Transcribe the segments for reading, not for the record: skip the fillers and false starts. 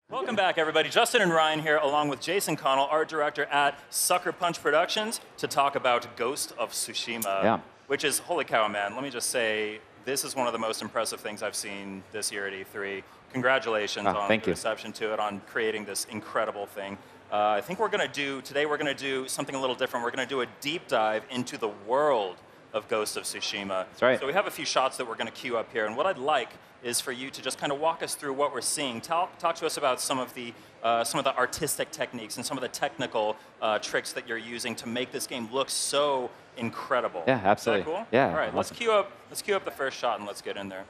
Welcome back, everybody. Justin and Ryan here, along with Jason Connell, art director at Sucker Punch Productions, to talk about Ghost of Tsushima, which is, holy cow, man. Let me just say, this is one of the most impressive things I've seen this year at E3. Congratulations on the reception to it, on creating this incredible thing. I think today we're going to do something a little different. We're going to do a deep dive into the world of Ghost of Tsushima. That's right. So we have a few shots that we're going to queue up here, and what I'd like is for you to just kind of walk us through what we're seeing. Talk to us about some of the artistic techniques and some of the technical tricks that you're using to make this game look so incredible. Yeah, absolutely. Is that cool? Yeah. All right, let's queue up the first shot and let's get in there.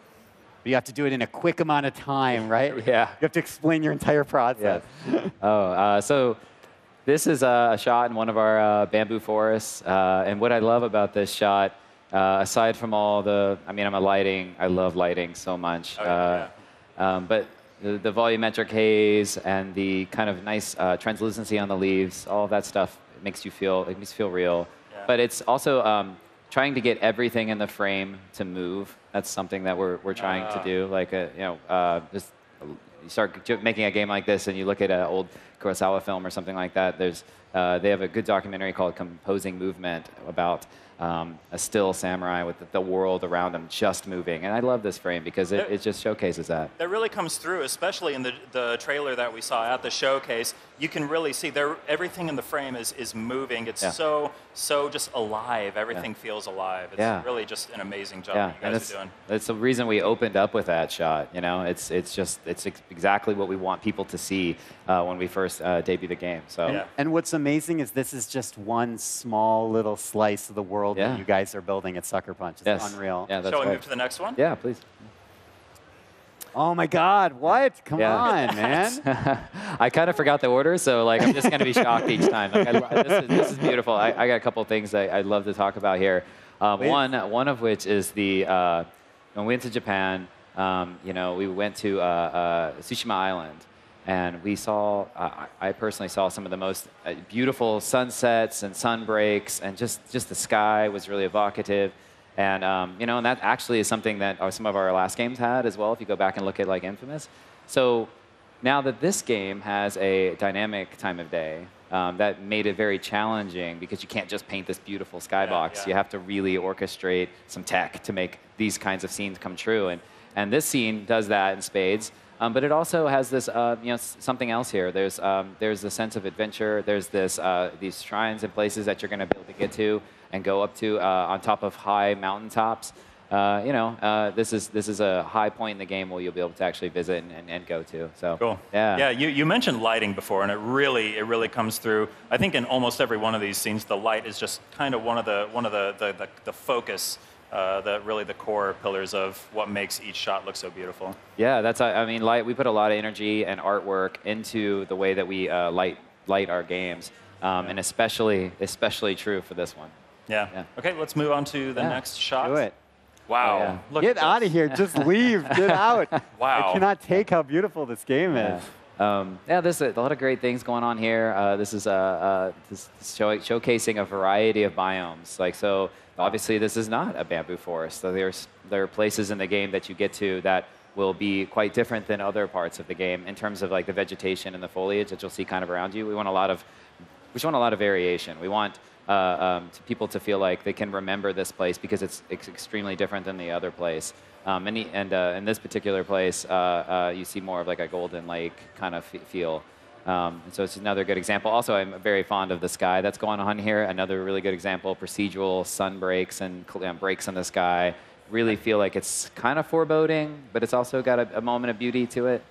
But you have to do it in a quick amount of time, right? Yeah. You have to explain your entire process. Yeah. So this is a shot in one of our bamboo forests, and what I love about this shot, aside from all I love lighting so much. But the volumetric haze and the kind of nice translucency on the leaves, all of that stuff makes me feel real. Yeah. But it's also trying to get everything in the frame to move. That's something that we're trying to do. Like just you start making a game like this, and you look at an old Kurosawa film or something like that. They have a good documentary called Composing Movement about a still samurai with the world around him just moving. And I love this frame because it just showcases that. That really comes through, especially in the trailer that we saw at the showcase. You can really see everything in the frame is moving. It's so just alive. Everything feels alive. It's really just an amazing job that you guys are doing. That's the reason we opened up with that shot. You know, it's exactly what we want people to see when we first debut the game. So. And what's amazing is this is just one small little slice of the world that you guys are building at Sucker Punch. It's unreal. Yeah, Shall we move to the next one? Yeah, please. Oh my God! What? Come on, man! I kind of forgot the order, so like I'm just going to be shocked each time. Like, this is beautiful. I got a couple of things I'd love to talk about here. One of which is when we went to Japan. We went to Tsushima Island, and we saw. I personally saw some of the most beautiful sunsets and sun breaks, and just the sky was really evocative. And and that actually is something that some of our last games had as well. If you go back and look at like Infamous, so now that this game has a dynamic time of day, that made it very challenging because you can't just paint this beautiful skybox. You have to really orchestrate some tech to make these kinds of scenes come true. And this scene does that in spades. But it also has this, something else here. There's a sense of adventure. There's these shrines and places that you're going to be able to get to and go up to on top of high mountaintops. This is a high point in the game where you'll be able to actually visit and go to. So cool. Yeah. Yeah. You mentioned lighting before, and it really comes through. I think in almost every one of these scenes, the light is just kind of one of the focus. The core pillars of what makes each shot look so beautiful. Yeah, light. We put a lot of energy and artwork into the way that we light our games, and especially true for this one. Yeah. Okay, let's move on to the next shot. Do it. Wow. Look, get out of here. Just leave. Get out. Wow. I cannot take how beautiful this game is. There's a lot of great things going on here. This is showcasing a variety of biomes. Obviously, this is not a bamboo forest. So there are places in the game that you get to that will be quite different than other parts of the game in terms of like the vegetation and the foliage that you'll see kind of around you. We want a lot of variation. We want people to feel like they can remember this place because it's extremely different than the other place. In this particular place, you see more of like a Golden Lake kind of feel. So it's another good example. Also, I'm very fond of the sky that's going on here. Another really good example, procedural sun breaks and breaks in the sky. Really feel like it's kind of foreboding, but it's also got a moment of beauty to it.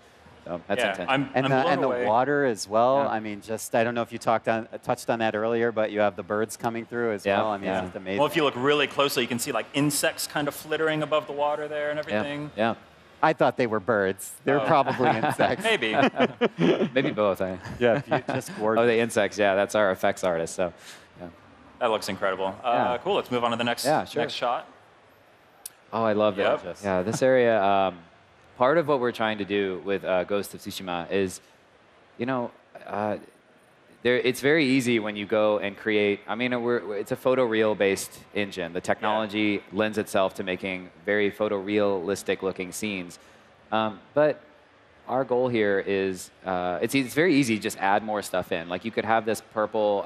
So that's intense. And the water as well. Yeah. I mean, I don't know if you touched on that earlier, but you have the birds coming through as well. I mean, it's just amazing. Well, if you look really closely, you can see like insects kind of flittering above the water there and everything. Yeah. I thought they were birds. They're probably insects. Maybe. Maybe both. Yeah, just gorgeous. Oh, the insects. Yeah, that's our effects artist. So, yeah. That looks incredible. Cool. Let's move on to the next shot. Oh, I love that. Yeah, this area. Part of what we're trying to do with Ghost of Tsushima is, it's very easy when you go and create. I mean, it's a photoreal-based engine. The technology lends itself to making very photorealistic-looking scenes. But our goal here is it's very easy to just add more stuff in. Like you could have this purple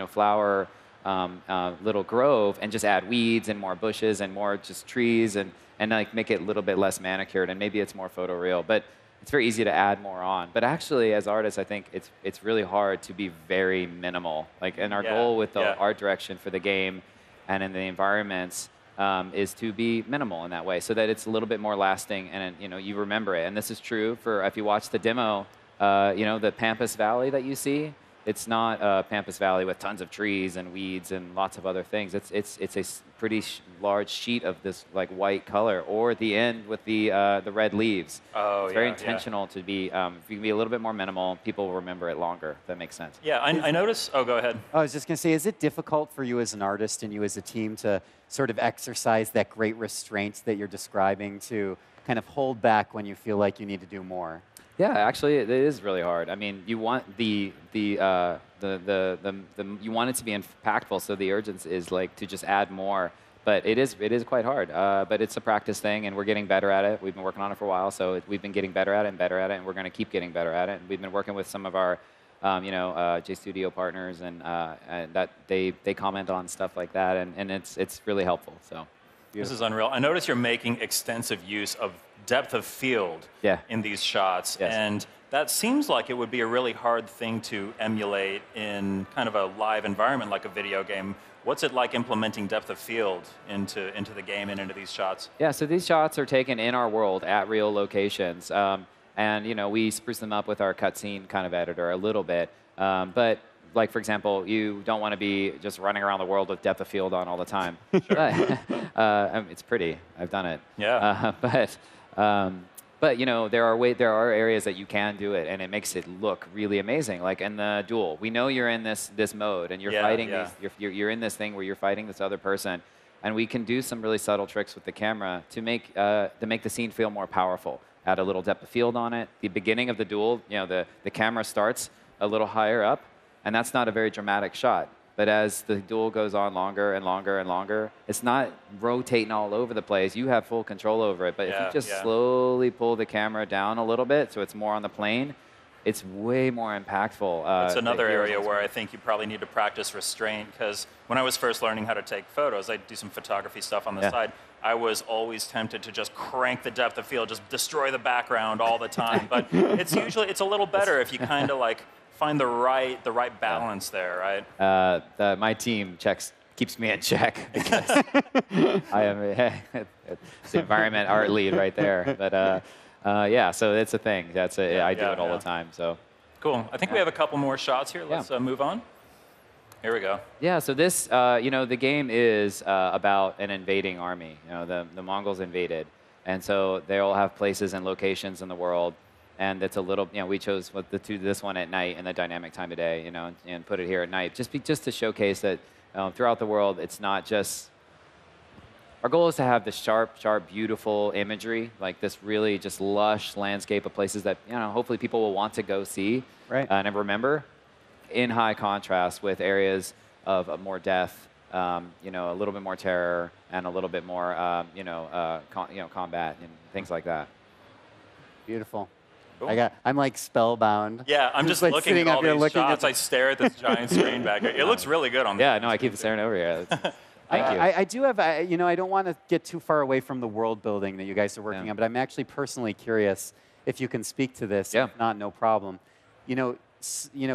flower little grove and just add weeds and more bushes and more just trees and like make it a little bit less manicured, and maybe it's more photoreal. But it's very easy to add more on. But actually, as artists, I think it's really hard to be very minimal. Like, and our goal with the art direction for the game and in the environments is to be minimal in that way, so that it's a little bit more lasting and you remember it. And this is true for if you watch the demo, the Pampas Valley that you see. It's not Pampas Valley with tons of trees and weeds and lots of other things. It's a pretty large sheet of this like white color, or the end with the red leaves. Oh, it's very intentional to be. If you can be a little bit more minimal, people will remember it longer. If that makes sense. Yeah, I notice. Oh, go ahead. I was just going to say, is it difficult for you as an artist and you as a team to sort of exercise that great restraint that you're describing, to kind of hold back when you feel like you need to do more? Yeah, actually, it is really hard. I mean, you want you want it to be impactful, so the urgency is like to just add more. But it is quite hard. But it's a practice thing, and we're getting better at it. We've been working on it for a while, so we've been getting better at it and better at it, and we're going to keep getting better at it. And we've been working with some of our J Studio partners, and that they comment on stuff like that, and it's really helpful. So. This is unreal. I notice you're making extensive use of depth of field in these shots, and that seems like it would be a really hard thing to emulate in kind of a live environment like a video game. What's it like implementing depth of field into the game and into these shots? Yeah, so these shots are taken in our world at real locations, and we spruce them up with our cutscene kind of editor a little bit, but. Like, for example, you don't want to be just running around the world with depth of field on all the time. Sure. But, it's pretty. I've done it. Yeah. But there are areas that you can do it, and it makes it look really amazing. Like in the duel, we know you're in this mode, and you're fighting you're in this thing where you're fighting this other person, and we can do some really subtle tricks with the camera to make the scene feel more powerful. Add a little depth of field on it. The beginning of the duel, the camera starts a little higher up. And that's not a very dramatic shot. But as the duel goes on longer and longer and longer, it's not rotating all over the place. You have full control over it. But if you just slowly pull the camera down a little bit so it's more on the plane, it's way more impactful. It's another area where I think you probably need to practice restraint, because when I was first learning how to take photos, I do some photography stuff on the side. I was always tempted to just crank the depth of field, just destroy the background all the time. But it's a little better if you kind of like find the right balance there, right? My team keeps me in check because I am it's the environment art lead right there. But so it's a thing. I do it all the time. So cool. I think we have a couple more shots here. Let's move on. Here we go. Yeah. So this, the game is about an invading army. The Mongols invaded, and so they all have places and locations in the world. And it's a little, we chose this one at night in the dynamic time of day, and put it here at night, just to showcase that throughout the world, it's not just. Our goal is to have this sharp, beautiful imagery, like this really just lush landscape of places that hopefully people will want to go see, and remember, in high contrast with areas of more death, a little bit more terror, and a little bit more, combat and things like that. Beautiful. I'm like spellbound. Yeah, I'm just like looking at all these shots. At I stare at this giant screen back here. It looks really good on. Yeah, no, I keep staring over here. Thank you. I do have, I don't want to get too far away from the world building that you guys are working on, but I'm actually personally curious if you can speak to this. Yeah. If not, no problem.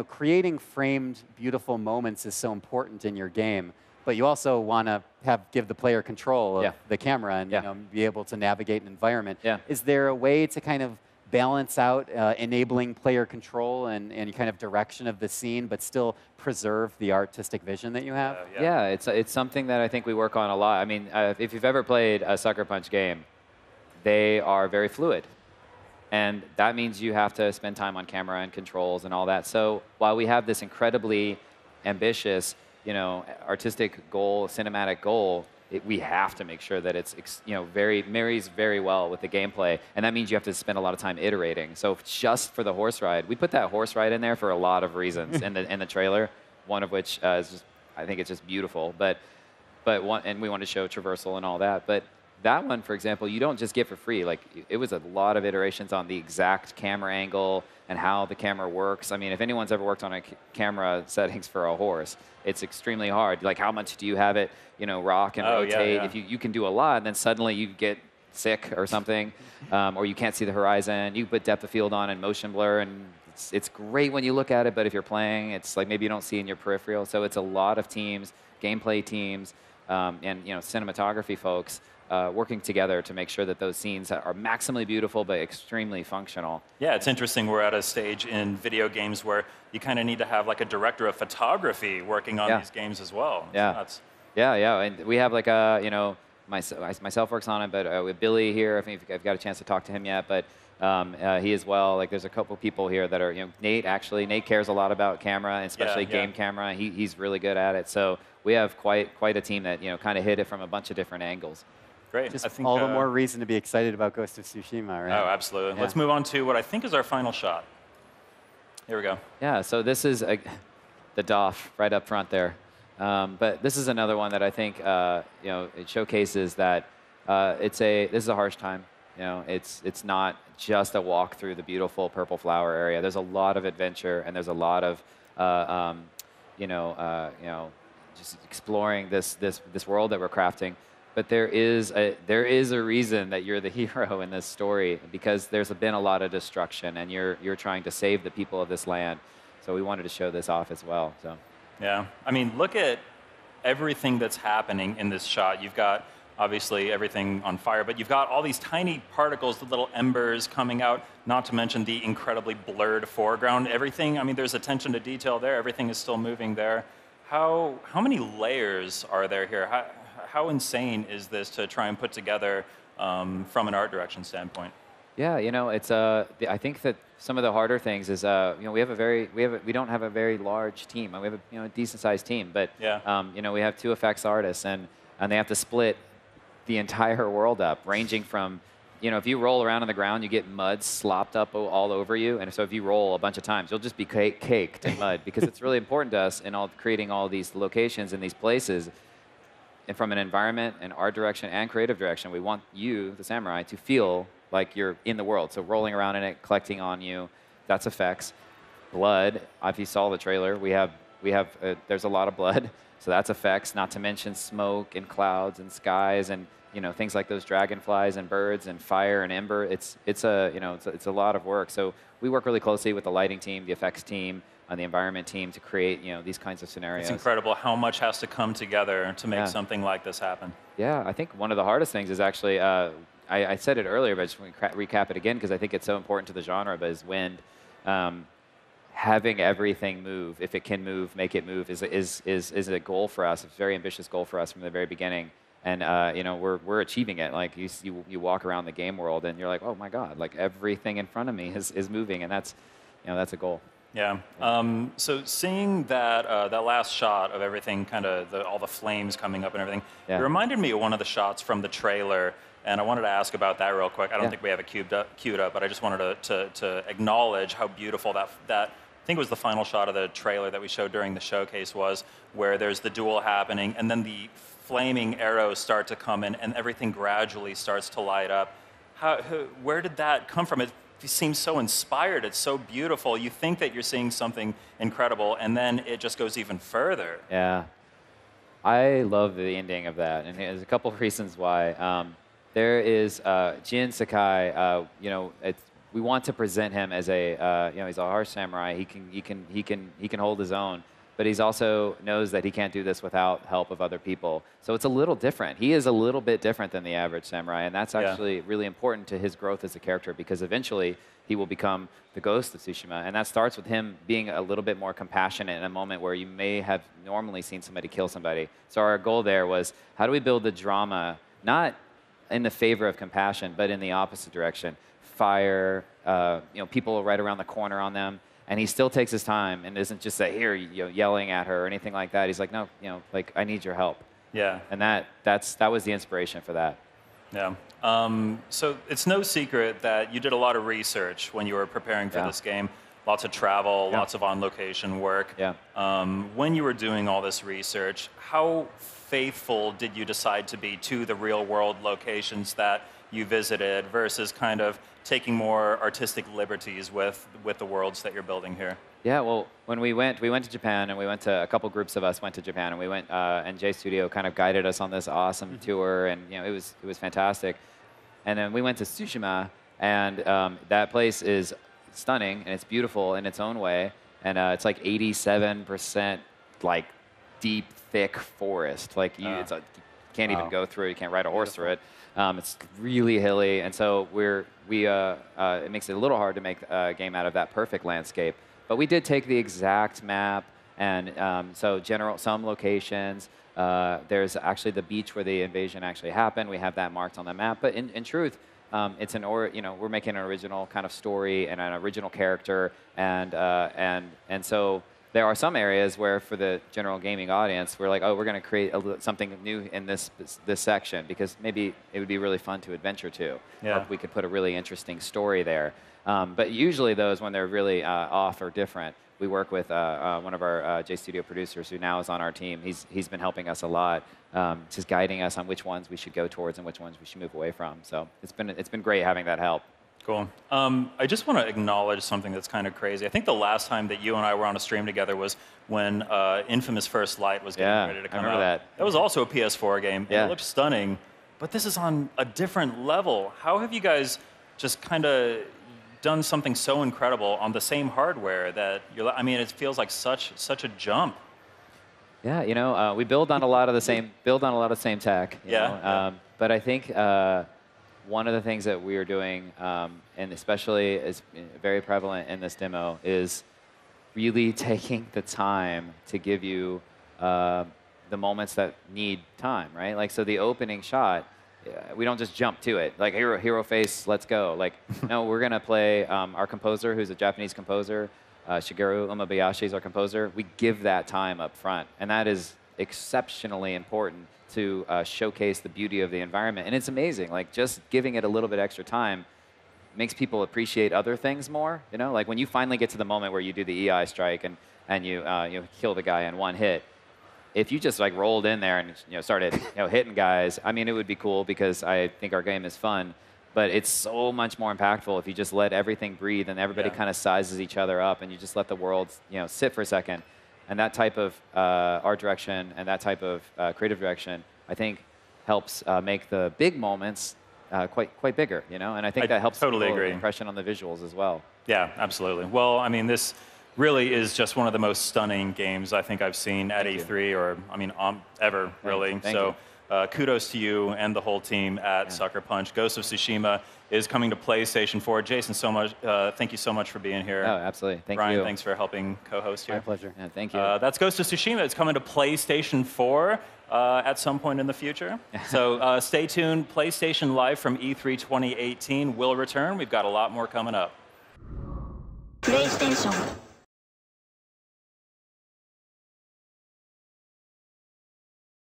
Creating framed, beautiful moments is so important in your game, but you also want to give the player control of the camera and be able to navigate an environment. Yeah. Is there a way to kind of balance out enabling player control and kind of direction of the scene, but still preserve the artistic vision that you have? Yeah, it's something that I think we work on a lot. I mean, if you've ever played a Sucker Punch game, they are very fluid. And that means you have to spend time on camera and controls and all that. So while we have this incredibly ambitious, artistic goal, cinematic goal, we have to make sure that it's marries very well with the gameplay, and that means you have to spend a lot of time iterating. So just for the horse ride, we put that horse ride in there for a lot of reasons in the trailer. One of which is just, I think it's just beautiful. And we want to show traversal and all that. But that one, for example, you don't just get for free. Like, it was a lot of iterations on the exact camera angle and how the camera works. I mean, if anyone's ever worked on a camera settings for a horse, it's extremely hard. Like, how much do you have it, rock and rotate? Yeah. If you can do a lot, and then suddenly you get sick or something, or you can't see the horizon. You put depth of field on and motion blur, and it's great when you look at it, but if you're playing, it's like maybe you don't see in your peripheral. So it's a lot of teams, gameplay teams, and cinematography folks working together to make sure that those scenes are maximally beautiful but extremely functional. Yeah, it's interesting. We're at a stage in video games where you kind of need to have like a director of photography working on these games as well. Yeah, and we have like myself works on it, but with Billy here, I think I've got a chance to talk to him yet, but he as well. Like, there's a couple people here that are, Nate cares a lot about camera, and especially game camera. He's really good at it. So we have quite a team that kind of hit it from a bunch of different angles. Great. Just all the more reason to be excited about Ghost of Tsushima, right? Oh, absolutely. Yeah. Let's move on to what I think is our final shot. Here we go. Yeah, so this is the DOF right up front there. But this is another one that I think it showcases that this is a harsh time. It's not just a walk through the beautiful purple flower area. There's a lot of adventure, and there's a lot of just exploring this world that we're crafting. But there is a reason that you're the hero in this story, because there's been a lot of destruction, and you're trying to save the people of this land. So we wanted to show this off as well. So. Yeah, I mean, look at everything that's happening in this shot. You've got obviously everything on fire, but you've got all these tiny particles, the little embers coming out, not to mention the incredibly blurred foreground. Everything, I mean, there's attention to detail there. Everything is still moving there. How many layers are there here? How insane is this to try and put together from an art direction standpoint? Yeah, it's I think that some of the harder things is we don't have a very large team. We have a decent sized team, but we have 2 effects artists, and they have to split the entire world up, ranging from if you roll around on the ground, you get mud slopped up all over you, and so if you roll a bunch of times, you'll just be caked in mud, because it's really important to us in creating all these locations and these places. And from an environment and art direction and creative direction, we want you, the samurai, to feel like you're in the world. So rolling around in it, collecting on you, that's effects. Blood, if you saw the trailer, there's a lot of blood, so that's effects. Not to mention smoke and clouds and skies and things like those dragonflies and birds and fire and ember. It's a lot of work. So we work really closely with the lighting team, the effects team, on the environment team to create these kinds of scenarios. It's incredible how much has to come together to make something like this happen. Yeah, I think one of the hardest things is actually, I said it earlier, but I just want to recap it again because I think it's so important to the genre, but is wind. Having everything move, if it can move, make it move, is a goal for us. It's a very ambitious goal for us from the very beginning. And we're achieving it. Like you walk around the game world and you're like, oh my God, like everything in front of me is moving, and that's a goal. Yeah. So seeing that last shot of everything, kind of all the flames coming up and everything, it reminded me of one of the shots from the trailer, and I wanted to ask about that real quick. I don't think we have it queued up, but I just wanted to acknowledge how beautiful that I think it was the final shot of the trailer that we showed during the showcase was, where there's the duel happening, and then the flaming arrows start to come in, and everything gradually starts to light up. Where did that come from? It seems so inspired. It's so beautiful. You think that you're seeing something incredible, and then it just goes even further. Yeah. I love the ending of that, and there's a couple of reasons why. There is Jin Sakai. We want to present him as he's a harsh samurai. He can hold his own, but he's also knows that he can't do this without help of other people. So it's a little different. He is a little bit different than the average samurai, and that's actually really important to his growth as a character, because eventually he will become the Ghost of Tsushima, and that starts with him being a little bit more compassionate in a moment where you may have normally seen somebody kill somebody. So our goal there was, how do we build the drama, not in the favor of compassion, but in the opposite direction? Fire, people right around the corner on them. And he still takes his time and isn't just here, yelling at her or anything like that. He's like, no, I need your help. Yeah. And that was the inspiration for that. Yeah. So it's no secret that you did a lot of research when you were preparing for this game. lots of travel, Yeah. lots of on-location work. Yeah. When you were doing all this research, how faithful did you decide to be to the real-world locations that you visited versus kind of taking more artistic liberties with the worlds that you're building here? Yeah, well, when we went to Japan, and we went to, a couple groups of us went to Japan, and we went, and J Studio kind of guided us on this awesome tour, and it was fantastic. And then we went to Tsushima, and that place is stunning, and it's beautiful in its own way, and it's like 87% like deep, thick forest. Like you can't even go through it. You can't ride a horse through it. It's really hilly, and so it makes it a little hard to make a game out of that perfect landscape. But we did take the exact map, and so some locations. There's actually the beach where the invasion actually happened. We have that marked on the map. But in truth, it's we're making an original kind of story and an original character, and so there are some areas where, for the general gaming audience, we're like, oh, we're going to create something new in this section because maybe it would be really fun to adventure to. Yeah. Or we could put a really interesting story there. But usually those, when they're really off or different, we work with one of our J Studio producers who now is on our team. He's been helping us a lot, just guiding us on which ones we should go towards and which ones we should move away from. So it's been great having that help. Cool. I just want to acknowledge something that's kind of crazy. I think the last time that you and I were on a stream together was when Infamous First Light was getting ready to come out. I remember that. That was also a PS4 game. Yeah. It looked stunning, but this is on a different level. How have you guys just kind of done something so incredible on the same hardware that it feels like such a jump. Yeah, we build on a lot of the same tech. You know? But I think one of the things that we are doing, and especially is very prevalent in this demo, is really taking the time to give you the moments that need time, right? Like, so the opening shot, we don't just jump to it. Like, hero face, let's go. Like, no, we're going to play our composer, who's a Japanese composer. Shigeru Umebayashi is our composer. We give that time up front. And that is exceptionally important to showcase the beauty of the environment. And it's amazing. Like, just giving it a little bit extra time makes people appreciate other things more. Like when you finally get to the moment where you do the EI strike and you kill the guy in one hit, if you just like rolled in there and started hitting guys, it would be cool because I think our game is fun. But it's so much more impactful if you just let everything breathe and everybody kind of sizes each other up and you just let the world sit for a second. And that type of art direction and that type of creative direction, I think, helps make the big moments quite bigger. And I think that helps totally people agree. Impression on the visuals as well. Yeah, absolutely. Well, this really is just one of the most stunning games I think I've seen at E3 or ever, really. Thank you. Kudos to you and the whole team at Sucker Punch. Ghost of Tsushima is coming to PlayStation 4. Jason, thank you so much for being here. Oh, absolutely. Thank you. Ryan, thanks for helping co-host here. My pleasure. Yeah, thank you. That's Ghost of Tsushima. It's coming to PlayStation 4 at some point in the future. So stay tuned. PlayStation Live from E3 2018 will return. We've got a lot more coming up. PlayStation